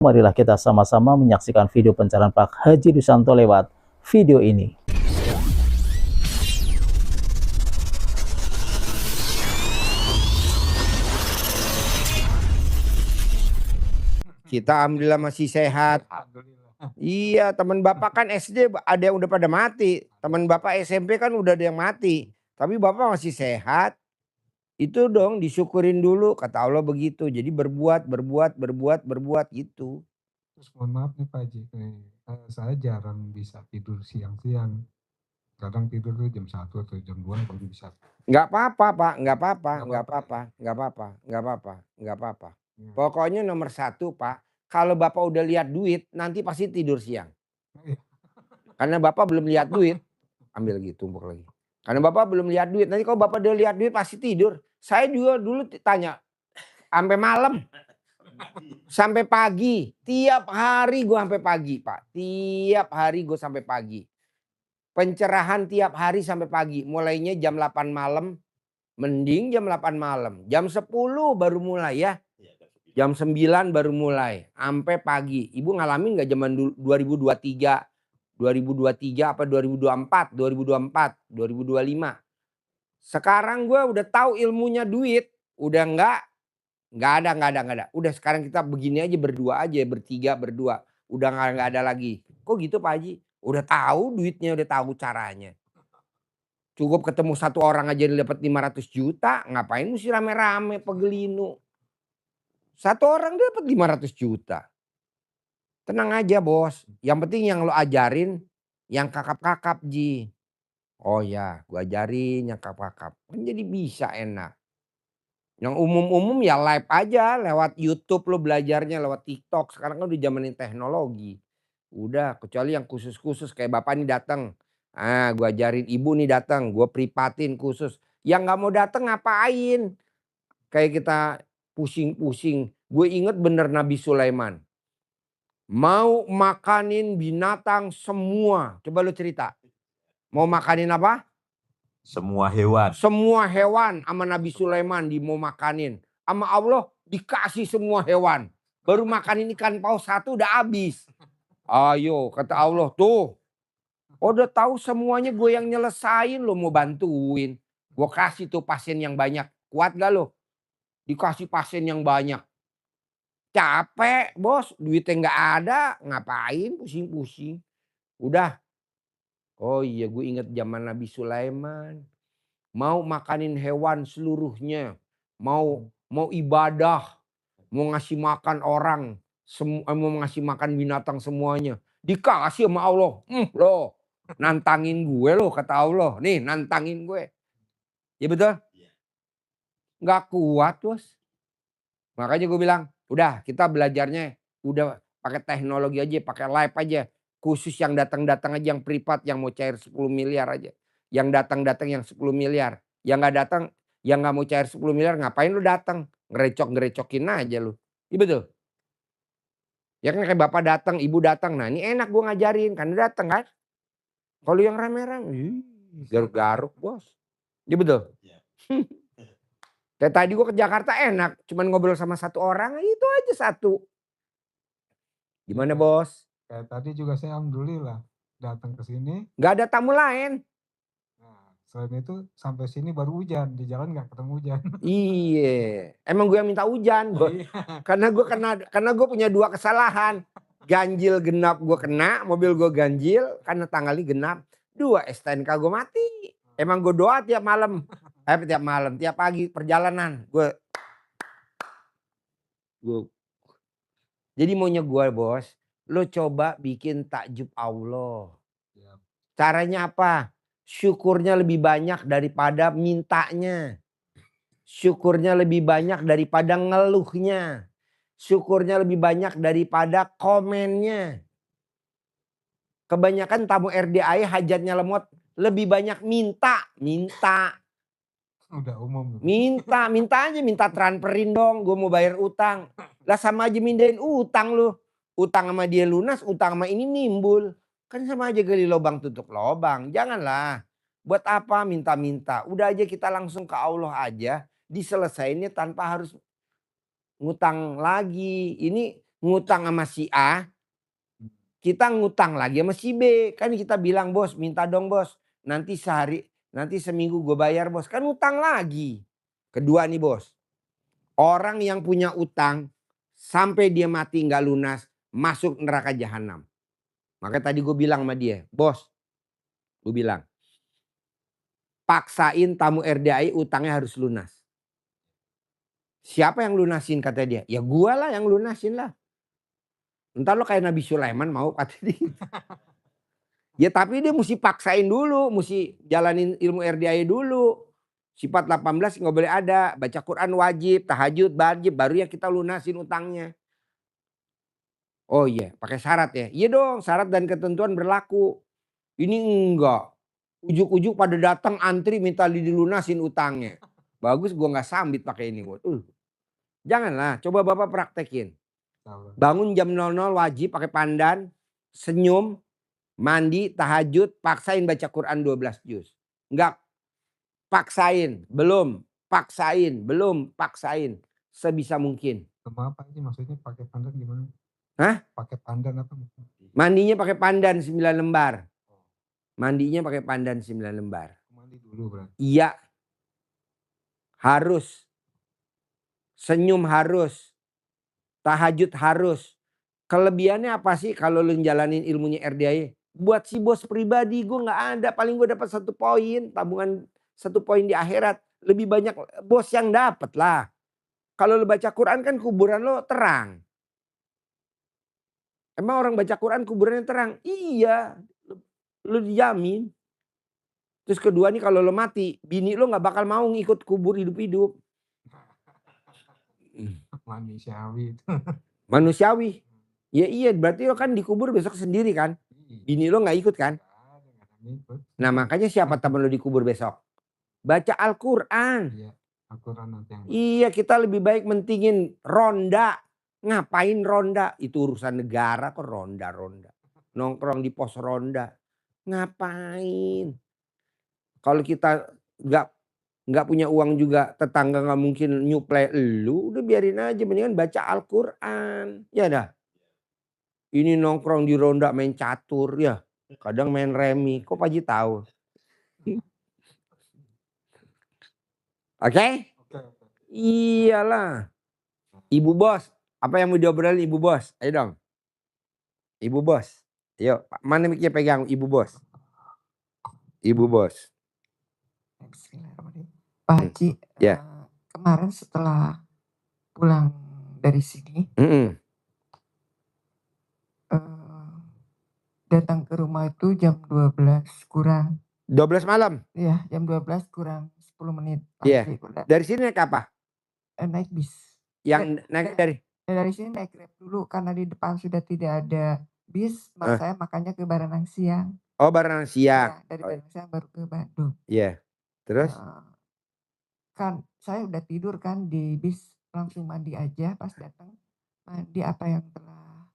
Marilah kita sama-sama menyaksikan video pencarian Pak Haji Dusanto lewat video ini. Kita alhamdulillah masih sehat. Iya, teman Bapak kan SD ada yang udah pada mati. Teman Bapak SMP kan udah ada yang mati. Tapi Bapak masih sehat. Itu dong disyukurin dulu, kata Allah begitu. Jadi berbuat gitu. Terus mohon maaf nih Pak Haji, saya jarang bisa tidur siang-siang. Kadang tidur tuh jam 1 atau jam 2 baru bisa. Nggak apa-apa Pak, nggak apa-apa. Ya. Pokoknya nomor satu Pak, kalau Bapak udah lihat duit, nanti pasti tidur siang. Karena Bapak belum lihat duit, ambil lagi, tumpuk lagi. Karena Bapak belum lihat duit, nanti kalau Bapak udah lihat duit pasti tidur. Saya juga dulu tanya, sampai malam, sampai pagi. Tiap hari gue sampai pagi Pak, tiap hari gue sampai pagi. Pencerahan tiap hari sampai pagi, mulainya jam 8 malam, mending jam 8 malam. Jam 10 baru mulai ya. Jam 9 baru mulai, sampai pagi. Ibu ngalamin gak zaman 2023? 2023 apa 2024, 2025. Sekarang gue udah tahu ilmunya duit. Udah nggak ada. Udah sekarang kita begini aja berdua aja, bertiga, berdua. Udah nggak ada lagi. Kok gitu Pak Haji? Udah tahu duitnya, udah tahu caranya. Cukup ketemu satu orang aja dapat 500 juta. Ngapain mesti rame-rame pegelinu. Satu orang dapat 500 juta. Tenang aja bos. Yang penting yang lo ajarin yang kakap-kakap Ji. Oh ya, gua ajarin yang kakap-kakap. Kan jadi bisa enak. Yang umum-umum ya live aja lewat YouTube lo belajarnya, lewat TikTok. Sekarang kan udah zamanin teknologi. Udah, kecuali yang khusus-khusus kayak Bapak nih datang. Ah, gua ajarin, ibu nih datang, gua privatin khusus. Yang nggak mau datang ngapain? Kayak kita pusing-pusing. Gue inget bener Nabi Sulaiman. Mau makanin binatang semua. Coba lu cerita. Mau makanin apa? Semua hewan. Semua hewan sama Nabi Sulaiman mau makanin. Sama Allah dikasih semua hewan. Baru makanin ikan paus satu udah habis. Ayo kata Allah tuh. Udah tahu semuanya gue yang nyelesain lo mau bantuin. Gue kasih tuh pasien yang banyak. Kuat gak lo? Dikasih pasien yang banyak. Capek bos, duitnya nggak ada, ngapain pusing-pusing. Udah. Oh iya gue inget zaman Nabi Sulaiman. Mau makanin hewan seluruhnya. Mau ibadah. Mau ngasih makan orang. Mau ngasih makan binatang semuanya. Dikasih sama Allah. Loh, nantangin gue loh kata Allah. Nih nantangin gue. Ya betul? Nggak kuat bos. Makanya gue bilang, udah kita belajarnya udah pakai teknologi aja, pakai live aja. Khusus yang datang-datang aja, yang privat, yang mau cair 10 miliar aja. Yang datang-datang yang 10 miliar. Yang nggak datang, yang nggak mau cair 10 miliar, ngapain lu datang? Ngerecok-ngerecokin aja lu. Iya betul? Ya kan kayak bapak datang, ibu datang. Nah ini enak gue ngajarin, karena datang kan. Kalau yang rame-rame, garuk-garuk bos. Iya betul? Kayak tadi gue ke Jakarta enak, cuman ngobrol sama satu orang, itu aja satu. Gimana bos? Kayak tadi juga saya alhamdulillah datang ke sini. Gak ada tamu lain. Nah, selain itu sampai sini baru hujan, di jalan nggak ketemu hujan. Iya, emang gue yang minta hujan. Karena gue punya dua kesalahan. Ganjil genap gue kena, mobil gue ganjil karena tanggalnya genap. 2 STNK gue mati. Emang gue doa tiap malam. Tiap pagi perjalanan. Jadi maunya gue bos, lo coba bikin takjub Allah. Caranya apa? Syukurnya lebih banyak daripada mintanya. Syukurnya lebih banyak daripada ngeluhnya. Syukurnya lebih banyak daripada komennya. Kebanyakan tamu RDI hajatnya lemot. Lebih banyak minta. Udah umum. Minta aja, minta transferin dong. Gue mau bayar utang. Lah sama aja mindahin utang lu. Utang sama dia lunas, utang sama ini nimbul. Kan sama aja gali lubang tutup lubang. Janganlah. Buat apa minta-minta. Udah aja kita langsung ke Allah aja. Diselesainnya tanpa harus ngutang lagi. Ini ngutang sama si A, kita ngutang lagi sama si B. Kan kita bilang, bos minta dong bos. Nanti seminggu gue bayar bos. Kan utang lagi. Kedua nih bos. Orang yang punya utang sampai dia mati nggak lunas, masuk neraka jahanam. Makanya tadi gue bilang sama dia, bos, gue bilang, paksain tamu RDAI utangnya harus lunas. Siapa yang lunasin kata dia? Ya gua lah yang lunasin lah. Entar lo kayak Nabi Sulaiman mau kata dia. Ya tapi dia mesti paksain dulu, mesti jalanin ilmu RDAI dulu. Sifat 18 nggak boleh ada, baca Quran wajib, tahajud wajib, baru ya kita lunasin utangnya. Oh iya, pakai syarat ya. Iya dong, syarat dan ketentuan berlaku. Ini enggak. Ujuk-ujuk pada datang antri minta dilunasin utangnya. Bagus gua nggak sambit pakai ini. Janganlah, coba Bapak praktekin. Bangun jam 00 wajib pakai pandan, senyum, mandi, tahajud, paksain baca Quran 12 juz. Enggak paksain, belum, paksain. Sebisa mungkin. Sama apa aja maksudnya pakai pandan gimana? Hah? Pakai pandan apa? Mandinya pakai pandan 9 lembar. Mandinya pakai pandan 9 lembar. Mandi dulu berarti. Iya. Harus. Senyum harus. Tahajud harus. Kelebihannya apa sih kalau lu jalanin ilmunya RDAI? Buat si bos pribadi gue nggak ada. Paling gue dapat 1 poin. Tabungan 1 poin di akhirat. Lebih banyak bos yang dapat lah. Kalau lu baca Quran kan kuburan lo terang. Emang orang baca Quran kuburannya terang? Iya. Lu dijamin. Terus kedua nih kalau lo mati. Bini lo gak bakal mau ngikut kubur hidup-hidup. Manusiawi itu. Manusiawi. Ya iya berarti lo kan dikubur besok sendiri kan. Bini lo gak ikut kan. Nah makanya siapa teman lo dikubur besok? Baca Al-Quran. Iya, Al-Quran nanti yang Iya kita lebih baik mentingin ronda. Ngapain ronda? Itu urusan negara kok ronda-ronda. Nongkrong di pos ronda. Ngapain? Kalau kita nggak punya uang juga, tetangga nggak mungkin nyuplai lu, udah biarin aja, mendingan baca Al-Quran. Ya dah. Ini nongkrong di ronda main catur ya. Kadang main remi. Kok Pak Haji tahu? Oke? Iyalah. Ibu bos. Apa yang mau diobrolin ibu bos? Ayo dong. Ibu bos. Yuk. Mana mic-nya pegang ibu bos? Ibu bos. Bismillahirrahmanirrahim. Pak Haji, Ya. kemarin setelah pulang dari sini, datang ke rumah itu jam 12 kurang. 12 malam? Iya, jam 12 kurang 10 menit. Pak Iya. Haji, udah. Dari sini naik apa? Naik bis. Yang naik Dari sini naik Grab dulu karena di depan sudah tidak ada bis, saya makanya ke Baranang Siang. Oh Baranang Siang. Ya, dari Baranang Siang baru ke Bandung. Iya. Terus? Kan saya udah tidur kan di bis, langsung mandi aja pas datang. Mandi apa yang telah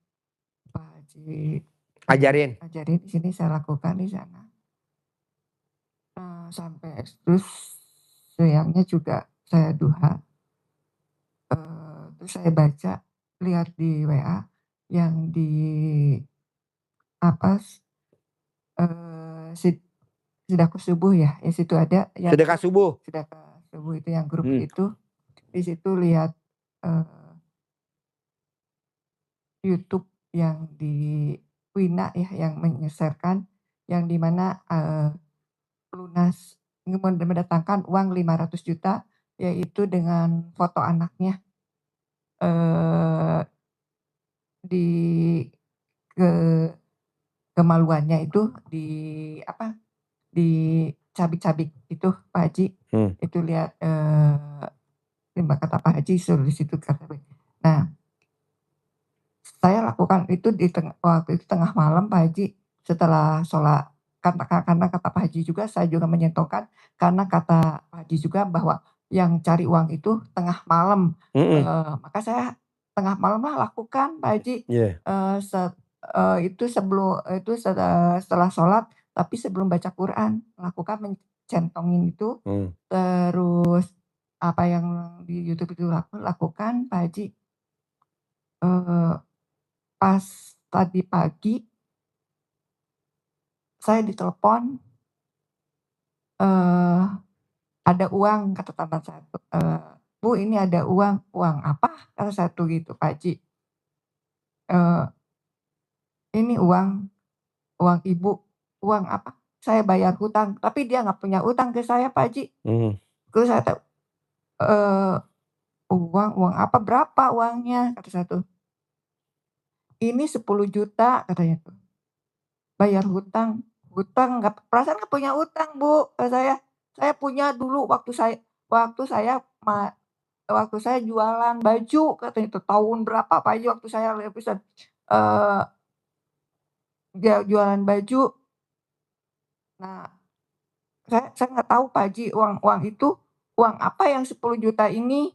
Pak Haji Ajarin. di sini saya lakukan di sana. Sampai terus siangnya juga saya duha. Terus saya baca, lihat di WA yang di apa sedekah subuh ya, di situ ada yang Sedekah subuh. Sedekah subuh itu yang grup itu. Di situ lihat YouTube yang di Wina ya yang menyeserkan yang dimana lunas mendatangkan uang 500 juta yaitu dengan foto anaknya di kemaluannya itu dicabik-cabik itu Pak Haji. Itu lihat kata Pak Haji suruh di situ kata. Nah, saya lakukan itu waktu itu tengah malam Pak Haji setelah sholat. Karena kata Pak Haji juga saya juga menyentuhkan karena kata Pak Haji juga bahwa yang cari uang itu tengah malam. Maka saya tengah malam lah lakukan Pak Haji. Itu setelah sholat tapi sebelum baca Quran lakukan mencentongin itu. Terus apa yang di YouTube itu lakukan Pak Haji. pas tadi pagi saya ditelepon, ada uang kata teman saya tuh, "Bu ini ada uang." "Uang apa?" kata saya tuh gitu, "Pak Haji." "Ini uang Ibu." "Uang apa?" "Saya bayar hutang." Tapi dia nggak punya utang ke saya Pak Haji. Terus saya tahu, uang apa, "Berapa uangnya?" kata saya tuh. "Ini 10 juta," katanya tuh. "Bayar hutang." "Hutang perasaan nggak punya utang Bu," kata saya. "Saya punya dulu waktu saya waktu saya jualan baju," katanya itu. "Tahun berapa Pak Haji waktu saya rebusan, jualan baju." Nah, saya nggak tahu Pak Haji uang itu, uang apa yang 10 juta ini.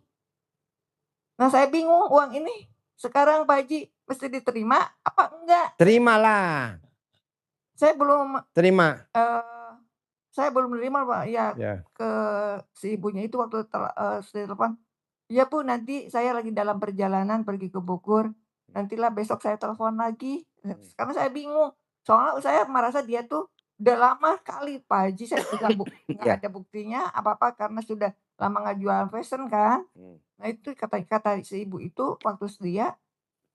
Nah saya bingung uang ini sekarang Pak Haji mesti diterima apa enggak? Terimalah. Saya belum, Terima. saya belum menerima Pak, ya Ya. ke si ibunya itu waktu saya telepon, "Iya Bu nanti saya lagi dalam perjalanan pergi ke Bogor, nantilah besok saya telepon lagi." Karena saya bingung, soalnya saya merasa dia tuh udah lama kali Pak Haji, saya juga nggak Ya. ada buktinya apa-apa karena sudah lama nggak jualan fashion kan. Nah itu kata si ibu itu waktu dia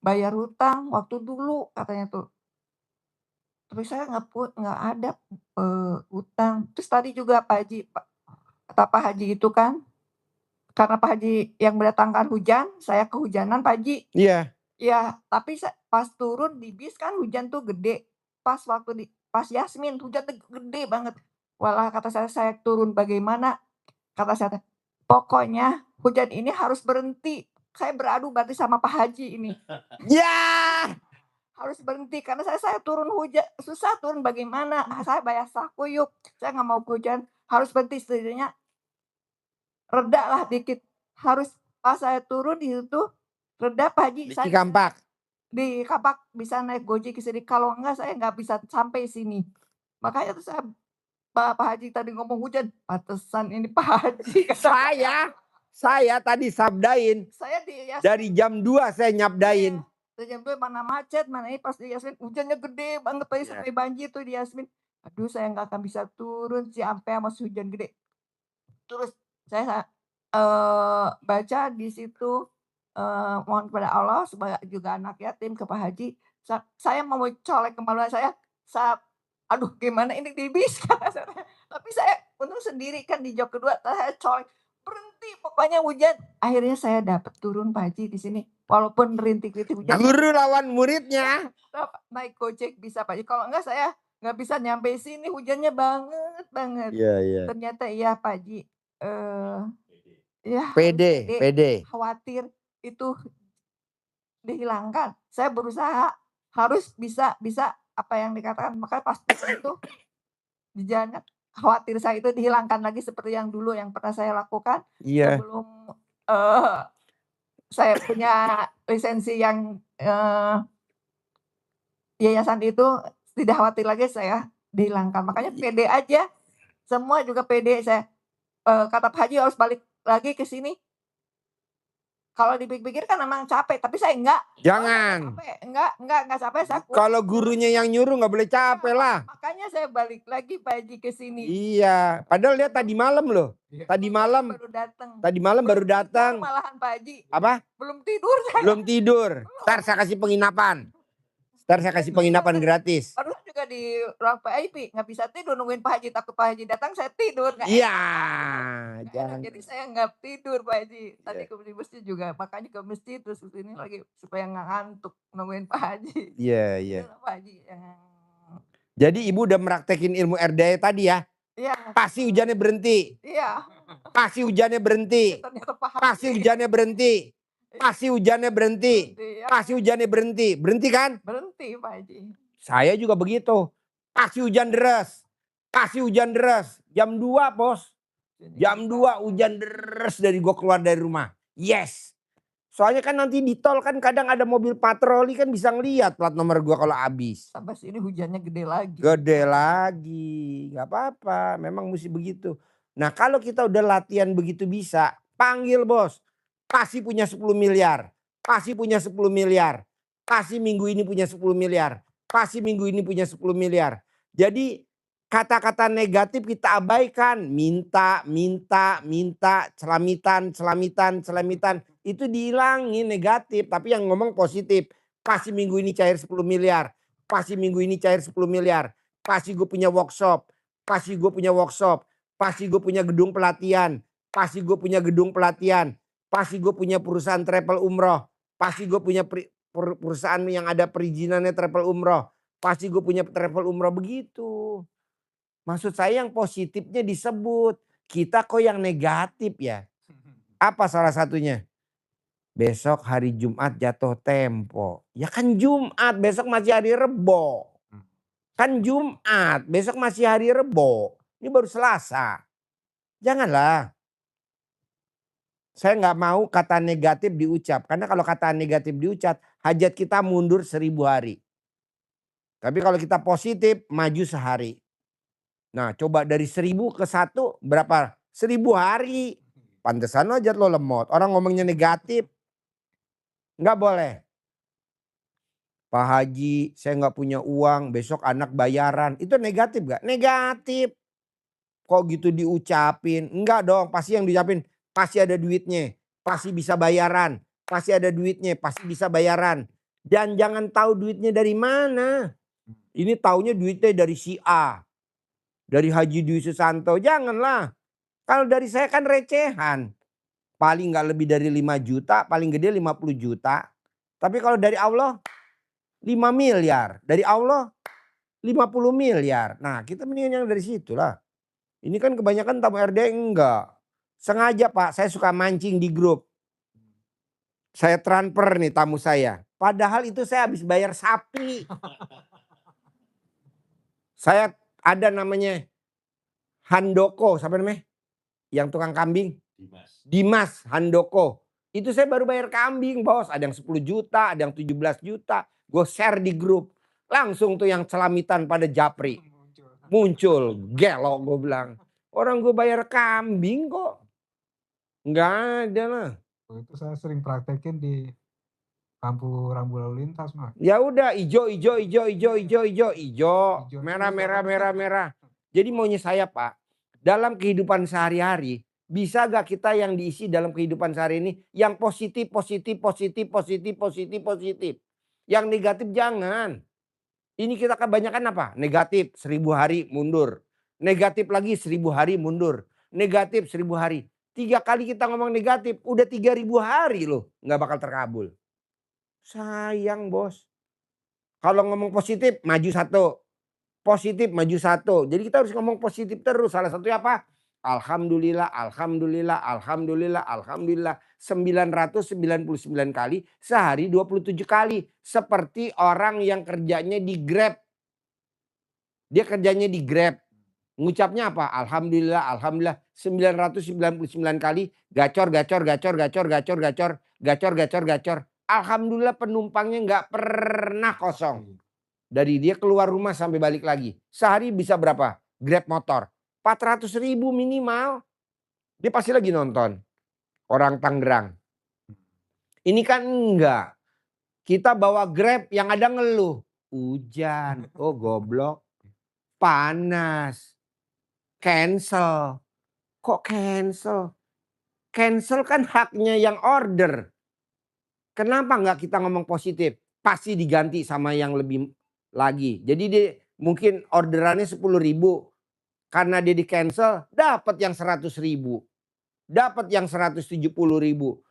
bayar hutang waktu dulu katanya tuh. Tapi saya nggak ada, hutang. Terus tadi juga Pak Haji kata Pak Haji itu kan, karena Pak Haji yang mendatangkan hujan, saya kehujanan Pak Haji. Iya. Iya, tapi pas turun di bis kan hujan tuh gede. Pas Yasmin hujan tuh gede banget. Walah kata saya turun bagaimana, kata saya, "Pokoknya hujan ini harus berhenti." Saya beradu berarti sama Pak Haji ini. Ya. Harus berhenti karena saya turun hujan, susah turun bagaimana, saya bayar sakuyuk, saya nggak mau hujan, harus berhenti setidaknya reda lah dikit. Harus pas saya turun di situ, reda Pak Haji, Di saya Cikampak. di Kapak bisa naik Gojek ke sini, kalau enggak saya nggak bisa sampai sini. Makanya tuh Pak Haji tadi ngomong hujan, "Pantesan ini Pak Haji." Saya tadi sabdain. Saya di Yasmin. Dari jam 2 saya nyabdain. Iya, dari jam 2 mana macet, mana ini pas di Yasmin hujannya gede banget Pak, sampai banjir tuh di Yasmin. Aduh saya nggak akan bisa turun sih sampai masih hujan gede. Terus saya, baca di situ, mohon kepada Allah supaya juga anak yatim ke Pak Haji, saya mau colek kemaluan saya, "Aduh gimana ini di bis," kata saya. Tapi saya untung sendiri kan di jok kedua, saya colek, "Berhenti pokoknya hujan." Akhirnya saya dapat turun Pak Haji di sini, walaupun rintik-rintik hujan. Guru lawan muridnya. Naik Gojek bisa Pak Haji, kalau enggak saya nggak bisa nyampe sini hujannya banget banget. Iya. Ternyata iya Pak Haji, ya Pede. khawatir itu dihilangkan. Saya berusaha harus bisa apa yang dikatakan, makanya pas itu di jalan khawatir saya itu dihilangkan lagi seperti yang dulu yang pernah saya lakukan Iya. sebelum, eee, saya punya lisensi yang, yayasan itu, tidak khawatir lagi saya dihilangkan. Makanya pede aja, semua juga pede saya, kata Pak Haji harus balik lagi ke sini. Kalau dipikir-pikir kan memang capek, tapi saya enggak. Jangan. Enggak capek, saya kuat. Kalau gurunya yang nyuruh nggak boleh capek lah. Makanya saya balik lagi Pak Haji ke sini. Iya. Padahal dia tadi malam loh. Tadi malam baru datang. Malahan Pak Haji. Apa? Belum tidur saya. Belum tidur. Ntar saya kasih penginapan. Gratis. Baru juga di ruang VIP, nggak bisa tidur nungguin Pak Haji, takut Pak Haji datang saya tidur. Iya. Jangan. Jadi saya nggak tidur Pak Haji. Tadi ke masjid juga, makanya ke masjid terus ke sini lagi supaya nggak ngantuk nungguin Pak Haji. Iya. Itulah Pak Haji yang. Jadi ibu udah meraktekin ilmu RDA tadi ya? Iya. Pasti hujannya berhenti. Iya. Pasti hujannya berhenti. Ternyata paham. Pasti hujannya berhenti. Pasti hujannya berhenti. Pasti hujannya berhenti. Berhenti kan? Berhenti Pak Haji. Saya juga begitu. Pasti hujan deras. Pasti hujan deras. Jam 2 bos. Jam 2 hujan deras dari gua keluar dari rumah. Yes. Soalnya kan nanti di tol kan kadang ada mobil patroli kan bisa ngeliat plat nomor gua kalau habis. Sampai sini hujannya gede lagi. Gede lagi. Gak apa-apa. Memang mesti begitu. Nah kalau kita udah latihan begitu bisa. Panggil bos. Pasti punya 10 miliar. Pasti punya 10 miliar. pasti minggu ini punya 10 miliar. Pasti minggu ini punya 10 miliar. Jadi kata-kata negatif kita abaikan. Minta, selamitan. Itu dihilangin negatif. Tapi yang ngomong positif. Pasti minggu ini cair 10 miliar. Pasti minggu ini cair 10 miliar. Pasti gue punya workshop. Pasti gue punya workshop. Pasti gue punya gedung pelatihan. Pasti gue punya gedung pelatihan. Pasti gue punya perusahaan travel umroh. Pasti gue punya perusahaan yang ada perizinannya travel umroh. Pasti gue punya travel umroh begitu. Maksud saya yang positifnya disebut. Kita kok yang negatif ya. Apa salah satunya? Besok hari Jumat jatuh tempo. Ya kan Jumat, besok masih hari Rebo. Kan Jumat, besok masih hari Rebo. Ini baru Selasa. Janganlah. Saya nggak mau kata negatif diucap. Karena kalau kata negatif diucap, hajat kita mundur 1000 hari. Tapi kalau kita positif, maju sehari. Nah coba dari 1000 ke 1 berapa? 1000 hari. Pantesan aja lo lemot. Orang ngomongnya negatif. Nggak boleh. Pak Haji, saya nggak punya uang, besok anak bayaran. Itu negatif gak? Negatif. Kok gitu diucapin? Enggak dong, pasti yang diucapin pasti ada duitnya. Pasti bisa bayaran. Pasti ada duitnya, pasti bisa bayaran. Dan jangan tahu duitnya dari mana. Ini taunya duitnya dari si A. Dari Haji Dwi Susanto. Janganlah. Kalau dari saya kan recehan. Paling nggak lebih dari 5 juta, paling gede 50 juta. Tapi kalau dari Allah 5 miliar. Dari Allah 50 miliar. Nah kita mendingan yang dari situ lah. Ini kan kebanyakan tamu RD enggak. Sengaja Pak, saya suka mancing di grup. Saya transfer nih tamu saya. Padahal itu saya habis bayar sapi. Saya ada namanya Handoko, siapa namanya? Yang tukang kambing. Dimas Handoko. Itu saya baru bayar kambing bos. Ada yang 10 juta, ada yang 17 juta. Gue share di grup. Langsung tuh yang celamitan pada japri. Muncul. Gelo gue bilang. Orang gue bayar kambing kok. Nggak ada lah. Itu saya sering praktekin di rambu lalu lintas mah. Ya udah ijo. Merah. Jadi maunya saya Pak. Dalam kehidupan sehari-hari. Bisa gak kita yang diisi dalam kehidupan sehari ini. Yang positif. Yang negatif jangan. Ini kita kebanyakan apa? Negatif 1000 hari mundur. Negatif lagi 1000 hari mundur. Negatif 1000 hari. 3 kali kita ngomong negatif. Udah 3000 hari loh. Gak bakal terkabul. Sayang bos. Kalau ngomong positif maju 1. Positif maju 1. Jadi kita harus ngomong positif terus. Salah satunya apa? Alhamdulillah. 999 kali. Sehari 27 kali. Seperti orang yang kerjanya di Grab. Dia kerjanya di Grab. Ngucapnya apa? Alhamdulillah. 999 kali. Gacor. Alhamdulillah penumpangnya nggak pernah kosong. Dari dia keluar rumah sampai balik lagi. Sehari bisa berapa? Grab motor. 400.000 minimal. Dia pasti lagi nonton. Orang Tangerang. Ini kan enggak. Kita bawa Grab yang ada ngeluh. Hujan. Oh goblok. Panas. Cancel. Kok cancel? Cancel kan haknya yang order. Kenapa nggak kita ngomong positif? Pasti diganti sama yang lebih lagi. Jadi dia mungkin orderannya 10.000. Karena dia di cancel dapat yang 100.000. Dapat yang 170.000.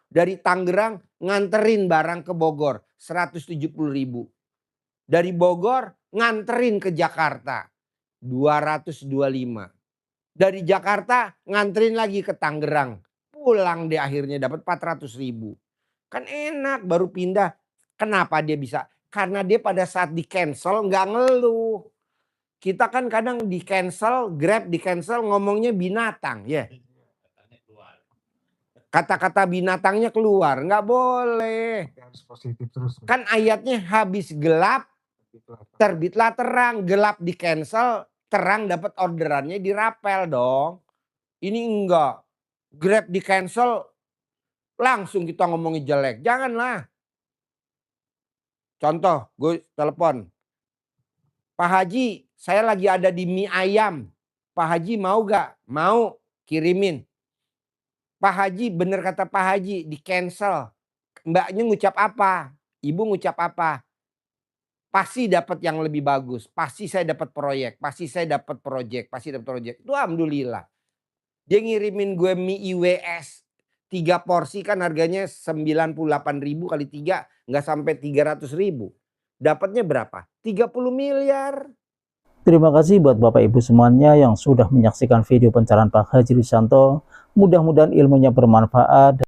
Dari Tangerang nganterin barang ke Bogor 170.000. Dari Bogor nganterin ke Jakarta 225. Dari Jakarta nganterin lagi ke Tangerang. Pulang dia akhirnya dapat 400.000. Kan enak baru pindah. Kenapa dia bisa? Karena dia pada saat di cancel nggak ngeluh. Kita kan kadang di cancel, Grab di cancel ngomongnya binatang ya. Kata-kata binatangnya keluar, nggak boleh. Harus positif terus. Kan ayatnya habis gelap, terbitlah terang. Gelap di cancel, terang dapat orderannya dirapel dong. Ini enggak. Grab di cancel, langsung kita ngomongin jelek. Janganlah. contoh gue telepon, Pak Haji saya lagi ada di mie ayam, Pak Haji mau gak? Mau, kirimin. Pak Haji, bener kata Pak Haji, di cancel. Mbaknya ngucap apa? Ibu ngucap apa? Pasti dapat yang lebih bagus, pasti saya dapat proyek, pasti saya dapat proyek, pasti dapat proyek. Itu alhamdulillah. Dia ngirimin gue mie IWS 3 porsi kan harganya 98.000 kali 3 nggak sampai 300.000. Dapatnya berapa? 30 miliar. Terima kasih buat Bapak Ibu semuanya yang sudah menyaksikan video pencerahan Pak Haji Rudianto. Mudah-mudahan ilmunya bermanfaat.